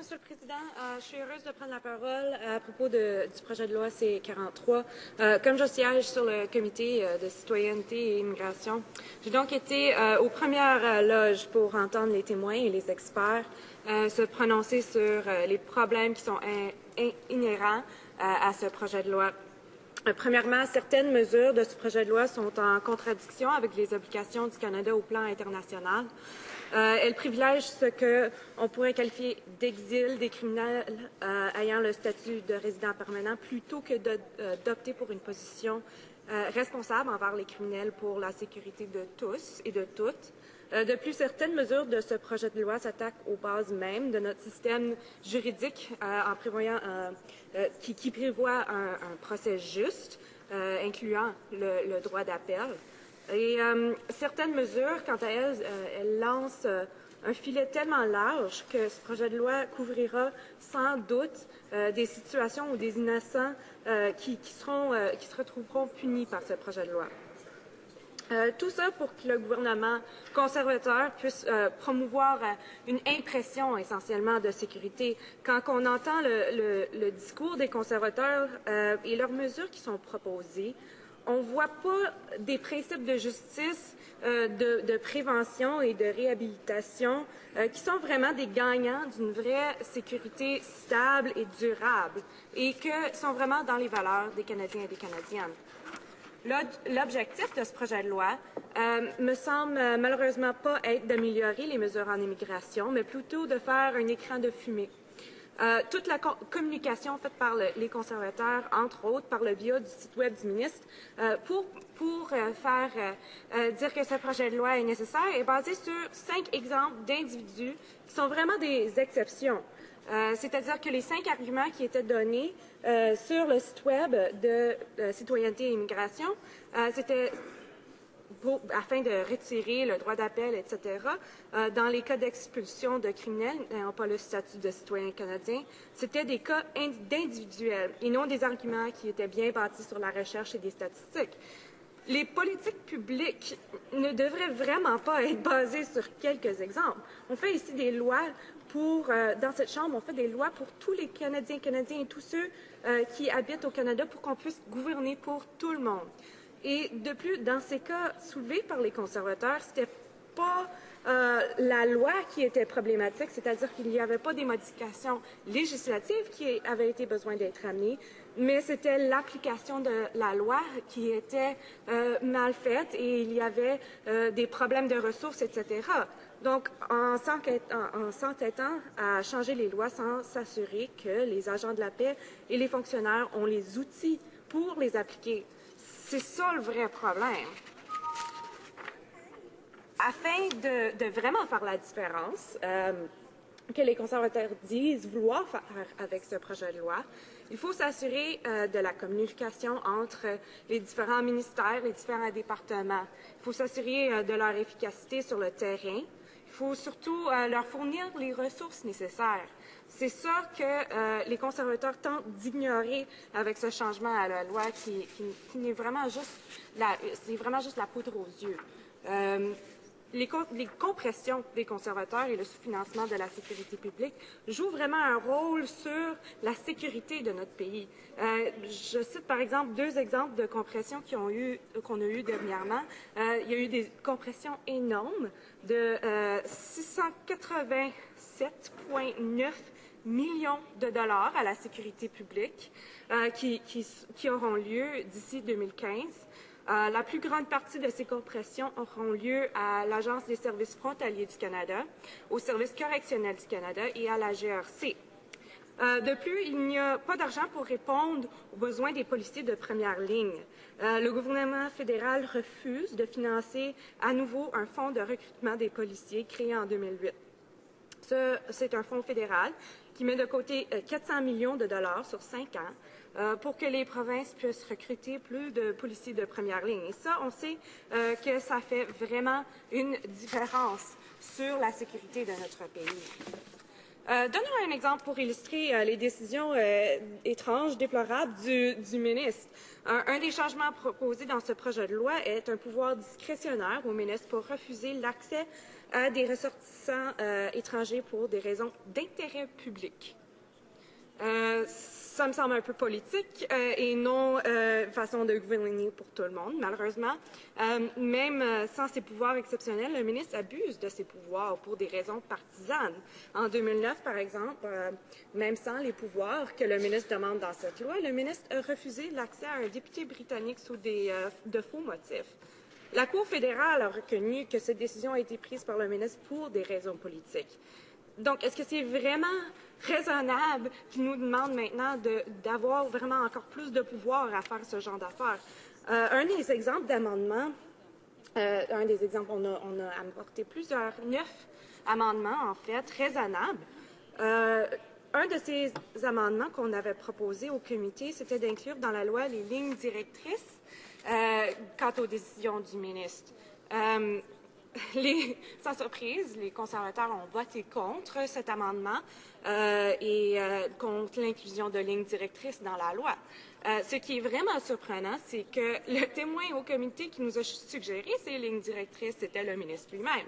Monsieur le Président. Je suis heureuse de prendre la parole à propos du projet de loi C-43. Comme je siège sur le comité de citoyenneté et immigration, j'ai donc été aux premières loges pour entendre les témoins et les experts se prononcer sur les problèmes qui sont inhérents à ce projet de loi. Premièrement, certaines mesures de ce projet de loi sont en contradiction avec les obligations du Canada au plan international. Elle privilège ce qu'on pourrait qualifier d'exil des criminels ayant le statut de résident permanent plutôt que d'opter pour une position responsable envers les criminels pour la sécurité de tous et de toutes. De plus, certaines mesures de ce projet de loi s'attaquent aux bases mêmes de notre système juridique en prévoyant qui prévoit un procès juste, incluant le droit d'appel. Et certaines mesures, quant à elles, elles lancent un filet tellement large que ce projet de loi couvrira sans doute des situations où des innocents qui se retrouveront punis par ce projet de loi. Tout ça pour que le gouvernement conservateur puisse promouvoir une impression essentiellement de sécurité. Quand on entend le discours des conservateurs et leurs mesures qui sont proposées, on ne voit pas des principes de justice, de prévention et de réhabilitation qui sont vraiment des gagnants d'une vraie sécurité stable et durable et qui sont vraiment dans les valeurs des Canadiens et des Canadiennes. L'objectif de ce projet de loi me semble malheureusement pas être d'améliorer les mesures en immigration, mais plutôt de faire un écran de fumée. Toute la communication faite par les conservateurs, entre autres par le biais du site web du ministre, pour faire dire que ce projet de loi est nécessaire, est basée sur 5 exemples d'individus qui sont vraiment des exceptions. C'est-à-dire que les 5 arguments qui étaient donnés sur le site web de Citoyenneté et Immigration, c'était afin de retirer le droit d'appel, etc., dans les cas d'expulsion de criminels n'ayant pas le statut de citoyen canadien, c'était des cas d'individuels et non des arguments qui étaient bien bâtis sur la recherche et des statistiques. Les politiques publiques ne devraient vraiment pas être basées sur quelques exemples. On fait ici des lois dans cette Chambre, on fait des lois pour tous les Canadiens et tous ceux qui habitent au Canada pour qu'on puisse gouverner pour tout le monde. Et de plus, dans ces cas soulevés par les conservateurs, c'était pas la loi qui était problématique, c'est-à-dire qu'il n'y avait pas des modifications législatives qui avaient été besoin d'être amenées, mais c'était l'application de la loi qui était mal faite et il y avait des problèmes de ressources, etc. Donc, en s'entêtant à changer les lois sans s'assurer que les agents de la paix et les fonctionnaires ont les outils pour les appliquer, c'est ça le vrai problème. Afin de vraiment faire la différence que les conservateurs disent vouloir faire avec ce projet de loi, il faut s'assurer de la communication entre les différents ministères, les différents départements. Il faut s'assurer de leur efficacité sur le terrain. Il faut surtout leur fournir les ressources nécessaires. C'est ça que les conservateurs tentent d'ignorer avec ce changement à la loi qui n'est vraiment juste c'est vraiment juste la poudre aux yeux. Les compressions des conservateurs et le sous-financement de la sécurité publique jouent vraiment un rôle sur la sécurité de notre pays. Je cite par exemple 2 exemples de compressions qu'on a eues dernièrement. Il y a eu des compressions énormes de 687,9 millions de dollars à la sécurité publique qui auront lieu d'ici 2015. La plus grande partie de ces compressions auront lieu à l'Agence des services frontaliers du Canada, au Service correctionnel du Canada et à la GRC. De plus, il n'y a pas d'argent pour répondre aux besoins des policiers de première ligne. Le gouvernement fédéral refuse de financer à nouveau un fonds de recrutement des policiers créé en 2008. C'est un fonds fédéral qui met de côté 400 millions de dollars sur 5 ans pour que les provinces puissent recruter plus de policiers de première ligne. Et ça, on sait que ça fait vraiment une différence sur la sécurité de notre pays. Donnons un exemple pour illustrer les décisions étranges, déplorables du ministre. Un des changements proposés dans ce projet de loi est un pouvoir discrétionnaire au ministre pour refuser l'accès à des ressortissants étrangers pour des raisons d'intérêt public. Ça me semble un peu politique et non façon de gouverner pour tout le monde, malheureusement. Même sans ses pouvoirs exceptionnels, le ministre abuse de ses pouvoirs pour des raisons partisanes. En 2009, par exemple, même sans les pouvoirs que le ministre demande dans cette loi, le ministre a refusé l'accès à un député britannique sous de faux motifs. La Cour fédérale a reconnu que cette décision a été prise par le ministre pour des raisons politiques. Donc, est-ce que c'est vraiment raisonnable qu'il nous demande maintenant d'avoir vraiment encore plus de pouvoir à faire ce genre d'affaires? Un des exemples d'amendements, on a apporté 9 amendements, en fait, raisonnables. Un de ces amendements qu'on avait proposé au comité, c'était d'inclure dans la loi les lignes directrices quant aux décisions du ministre. Sans surprise, les conservateurs ont voté contre cet amendement et contre l'inclusion de lignes directrices dans la loi. Ce qui est vraiment surprenant, c'est que le témoin au comité qui nous a suggéré ces lignes directrices, c'était le ministre lui-même.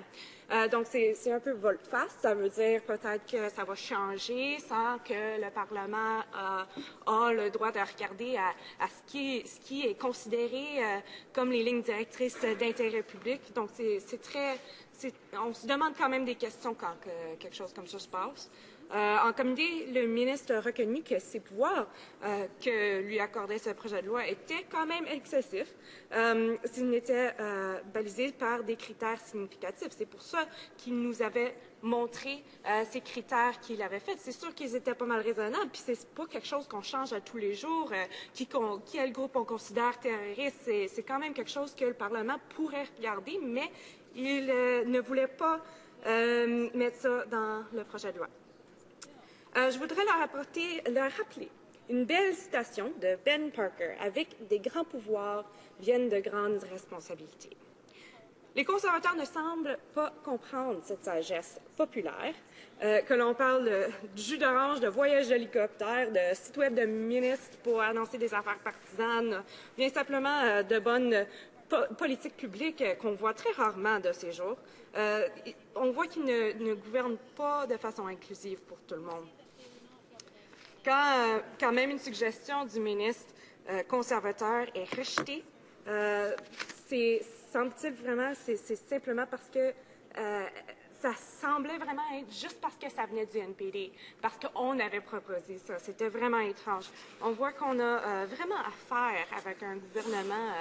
Donc, c'est un peu volte-face. Ça veut dire peut-être que ça va changer sans que le Parlement a le droit de regarder à ce qui est considéré comme les lignes directrices d'intérêt public. Donc, on se demande quand même des questions quand quelque chose comme ça se passe. En comité, le ministre a reconnu que ses pouvoirs que lui accordait ce projet de loi étaient quand même excessifs s'ils n'étaient balisés par des critères significatifs. C'est pour ça qu'il nous avait montré ces critères qu'il avait faits. C'est sûr qu'ils étaient pas mal raisonnables, puis c'est pas quelque chose qu'on change à tous les jours. Quel groupe on considère terroriste, c'est quand même quelque chose que le Parlement pourrait regarder, mais il ne voulait pas mettre ça dans le projet de loi. Je voudrais leur rappeler une belle citation de Ben Parker. Avec des grands pouvoirs viennent de grandes responsabilités. Les conservateurs ne semblent pas comprendre cette sagesse populaire, que l'on parle de jus d'orange, de voyage d'hélicoptère, de site web de ministres pour annoncer des affaires partisanes, bien simplement de bonnes politiques publiques qu'on voit très rarement de ces jours. On voit qu'ils ne gouvernent pas de façon inclusive pour tout le monde. Quand même une suggestion du ministre conservateur est rejetée, semble-t-il vraiment, c'est simplement parce que ça semblait vraiment être juste parce que ça venait du NPD, parce qu'on avait proposé ça. C'était vraiment étrange. On voit qu'on a vraiment affaire avec un gouvernement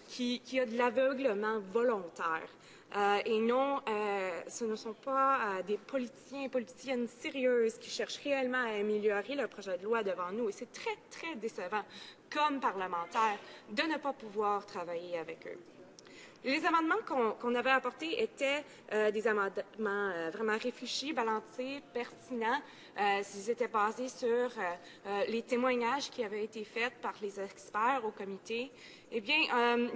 qui a de l'aveuglement volontaire. Et non, ce ne sont pas des politiciens et politiciennes sérieuses qui cherchent réellement à améliorer le projet de loi devant nous. Et c'est très, très décevant, comme parlementaire, de ne pas pouvoir travailler avec eux. Les amendements qu'on avait apportés étaient des amendements vraiment réfléchis, balancés, pertinents. Ils étaient basés sur les témoignages qui avaient été faits par les experts au comité. Eh bien,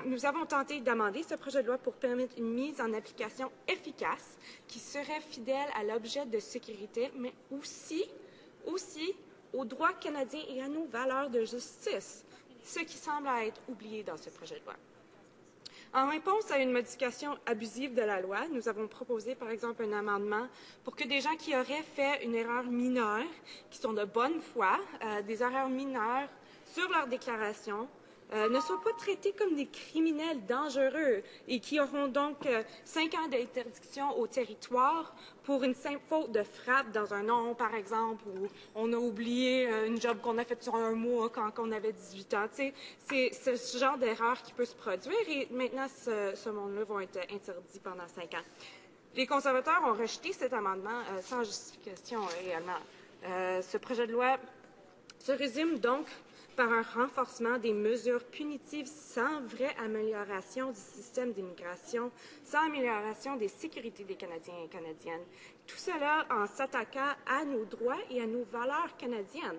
nous avons tenté d'amender ce projet de loi pour permettre une mise en application efficace qui serait fidèle à l'objet de sécurité, mais aussi aux droits canadiens et à nos valeurs de justice, ce qui semble être oublié dans ce projet de loi. En réponse à une modification abusive de la loi, nous avons proposé, par exemple, un amendement pour que des gens qui auraient fait une erreur mineure, qui sont de bonne foi, des erreurs mineures sur leur déclaration, ne soient pas traités comme des criminels dangereux et qui auront donc 5 ans d'interdiction au territoire pour une simple faute de frappe dans un nom, par exemple, ou on a oublié une job qu'on a faite sur un mois quand on avait 18 ans. C'est ce genre d'erreur qui peut se produire et maintenant, ce monde-là va être interdit pendant 5 ans. Les conservateurs ont rejeté cet amendement sans justification réellement. Ce projet de loi se résume donc par un renforcement des mesures punitives sans vraie amélioration du système d'immigration, sans amélioration des sécurités des Canadiens et Canadiennes. Tout cela en s'attaquant à nos droits et à nos valeurs canadiennes.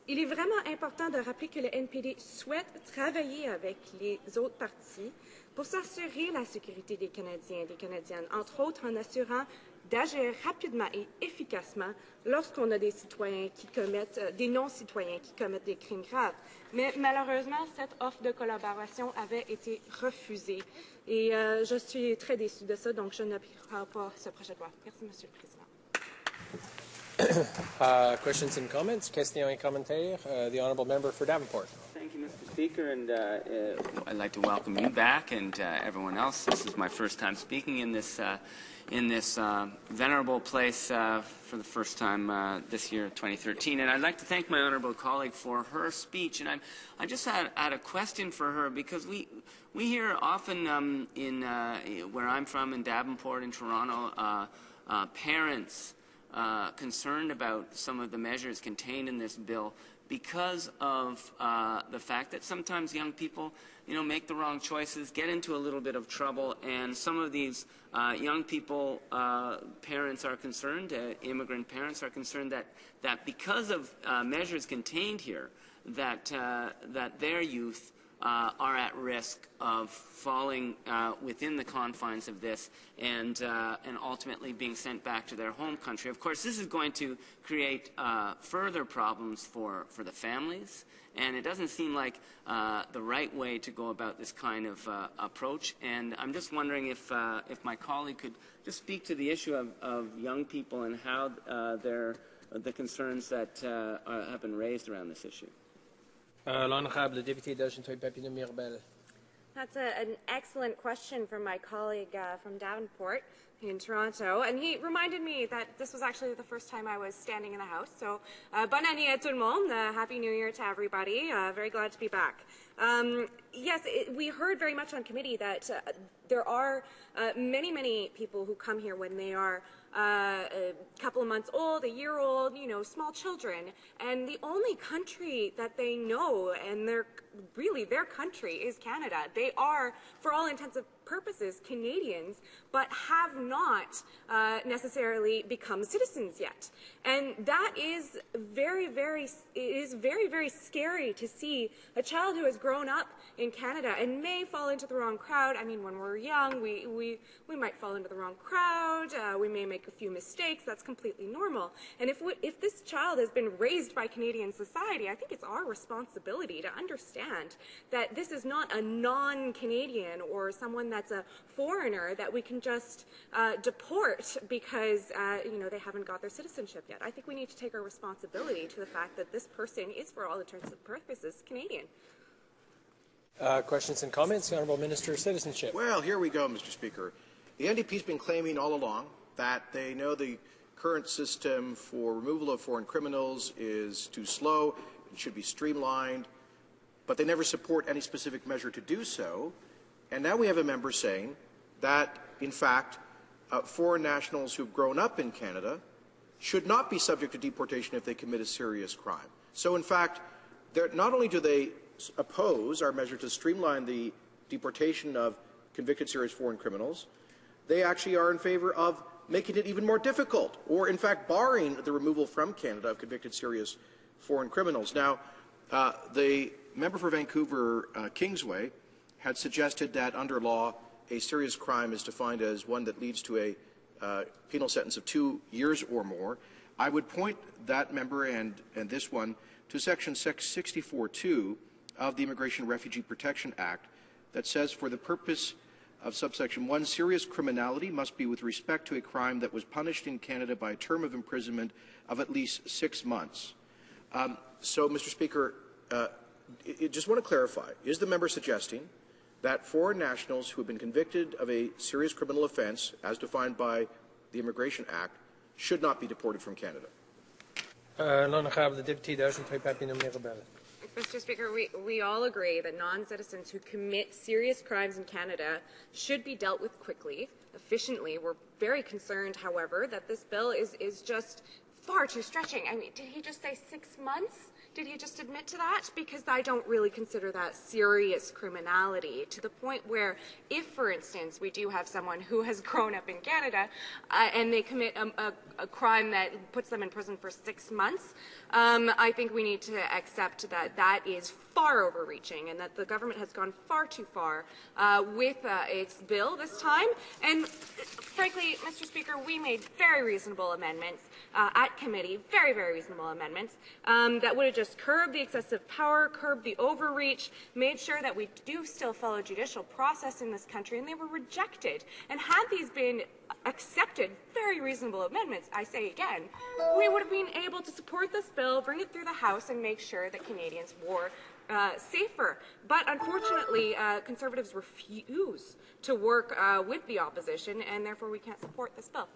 Il est vraiment important de rappeler que le NPD souhaite travailler avec les autres partis pour s'assurer la sécurité des Canadiens et des Canadiennes, entre autres en assurant d'agir rapidement et efficacement lorsqu'on a des citoyens qui commettent, des non-citoyens qui commettent des crimes graves. Mais malheureusement, cette offre de collaboration avait été refusée. Et je suis très déçue de ça, donc je n'appuierai pas ce projet de loi. Merci, Monsieur le Président. Questions and comments? Question et commentaire. The honourable member for Davenport. Thank you, Mr. Speaker, and I'd like to welcome you back and everyone else. This is my first time speaking in this venerable place for the first time this year, 2013. And I'd like to thank my honourable colleague for her speech. And I just had a question for her, because we hear often in where I'm from, in Davenport, in Toronto, parents concerned about some of the measures contained in this bill because of the fact that sometimes young people, make the wrong choices, get into a little bit of trouble, and some of these young people, parents are concerned, immigrant parents are concerned that because of measures contained here, that their youth are at risk of falling within the confines of this and ultimately being sent back to their home country. Of course, this is going to create further problems for the families, and it doesn't seem like the right way to go about this kind of approach. And I'm just wondering if my colleague could just speak to the issue of young people and how the concerns that have been raised around this issue. L'honorable député d'Argenteuil Papineau Mirabel. That's an excellent question from my colleague from Davenport in Toronto, and he reminded me that this was actually the first time I was standing in the House. So, bonne année à tout le monde. Happy New Year to everybody. Very glad to be back. Yes, we heard very much on committee that there are many people who come here when they are a couple of months old, a year old, small children, and the only country that they know, and their country, is Canada. They are, for all intents and purposes, Canadians, but have not necessarily become citizens yet. And that is very, very scary to see a child who has grown up in Canada and may fall into the wrong crowd. I mean, when we're young, we might fall into the wrong crowd. We may make a few mistakes. That's completely normal. And if this child has been raised by Canadian society, I think it's our responsibility to understand that this is not a non-Canadian or someone that's a foreigner that we can just deport because they haven't got their citizenship yet. I think we need to take our responsibility to the fact that this person is, for all intents and purposes, Canadian. Questions and comments? The Honourable Minister of Citizenship. Well, here we go, Mr. Speaker. The NDP's been claiming all along that they know the current system for removal of foreign criminals is too slow, it should be streamlined, but they never support any specific measure to do so. And now we have a member saying that, in fact, foreign nationals who've grown up in Canada should not be subject to deportation if they commit a serious crime. So, in fact, not only do they oppose our measure to streamline the deportation of convicted serious foreign criminals, they actually are in favor of making it even more difficult, or in fact barring the removal from Canada of convicted serious foreign criminals. Now, the member for Vancouver Kingsway had suggested that under law a serious crime is defined as one that leads to a penal sentence of 2 years or more. I would point that member and this one to Section 64(2) of the Immigration and Refugee Protection Act that says, for the purpose of subsection 1, serious criminality must be with respect to a crime that was punished in Canada by a term of imprisonment of at least 6 months. So, Mr. Speaker, I just want to clarify, is the member suggesting that foreign nationals who have been convicted of a serious criminal offence, as defined by the Immigration Act, should not be deported from Canada? L'honorable député d'Argenteuil Papineau Mirabel. Mr. Speaker, we all agree that non-citizens who commit serious crimes in Canada should be dealt with quickly, efficiently. We're very concerned, however, that this bill is just far too stretching. I mean, did he just say 6 months? Did he just admit to that? Because I don't really consider that serious criminality, to the point where if, for instance, we do have someone who has grown up in Canada and they commit a crime that puts them in prison for 6 months, I think we need to accept that that is far overreaching and that the government has gone far too far with its bill this time. And frankly, Mr. Speaker, we made very reasonable amendments at committee, very, very reasonable amendments that would have just curbed the excessive power, curbed the overreach, made sure that we do still follow judicial process in this country, and they were rejected. And had these been accepted, very reasonable amendments, I say again, we would have been able to support this bill, bring it through the House, and make sure that Canadians were safer. But unfortunately, Conservatives refuse to work with the opposition, and therefore we can't support this bill.